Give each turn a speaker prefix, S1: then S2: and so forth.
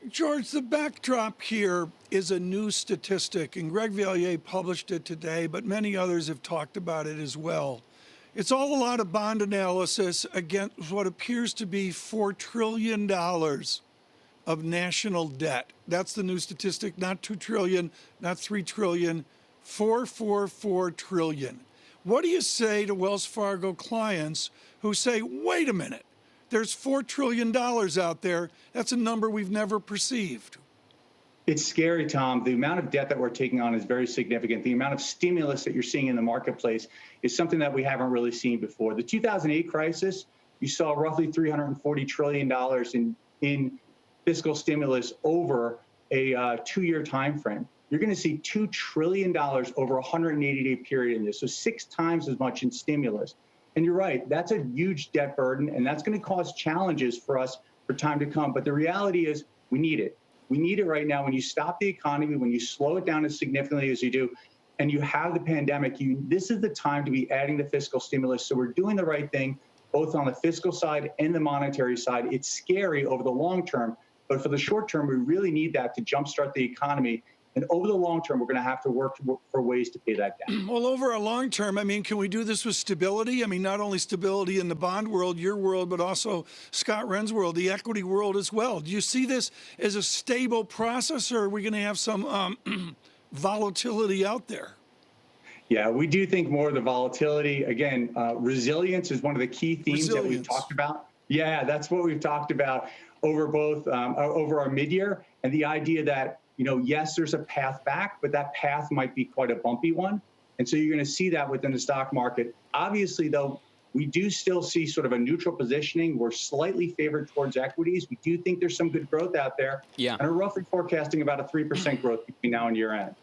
S1: George, the backdrop here is a new statistic, and Greg Valliere published it today, but many others have talked about it as well. It's all a lot of bond analysis against what appears to be $4 trillion of national debt. That's the new statistic, not 2 trillion, not 3 trillion, 444 trillion. What do you say to Wells Fargo clients who say, wait a minute, there's $4 trillion out there. That's a number we've never perceived.
S2: It's scary, Tom. The amount of debt that we're taking on is very significant. The amount of stimulus that you're seeing in the marketplace is something that we haven't really seen before. The 2008 crisis, you saw roughly $340 trillion in fiscal stimulus over a 2-year time frame. You're going to see $2 trillion over a 180-day period in this, so 6 times as much in stimulus. And you're right, that's a huge debt burden, and that's going to cause challenges for us for time to come. But the reality is we need it. We need it right now. When you stop the economy, when you slow it down as significantly as you do, and you have the pandemic, this is the time to be adding the fiscal stimulus. So we're doing the right thing, both on the fiscal side and the monetary side. It's scary over the long term, but for the short term, we really need that to jumpstart the economy. And over the long term, we're going to have to work for ways to pay that down.
S1: Well, over a long term, I mean, can we do this with stability? I mean, not only stability in the bond world, your world, but also Scott Wren's world, the equity world as well. Do you see this as a stable process, or are we going to have some volatility out there?
S2: Yeah, we do think more of the volatility. Again, resilience is one of the key themes that we've talked about. Yeah, that's what we've talked about over both over our mid-year, and the idea that, you know, yes, there's a path back, but that path might be quite a bumpy one. And so you're going to see that within the stock market. Obviously, though, we do still see sort of a neutral positioning. We're slightly favored towards equities. We do think there's some good growth out there.
S3: Yeah.
S2: And are roughly forecasting about a 3% growth between now and year end.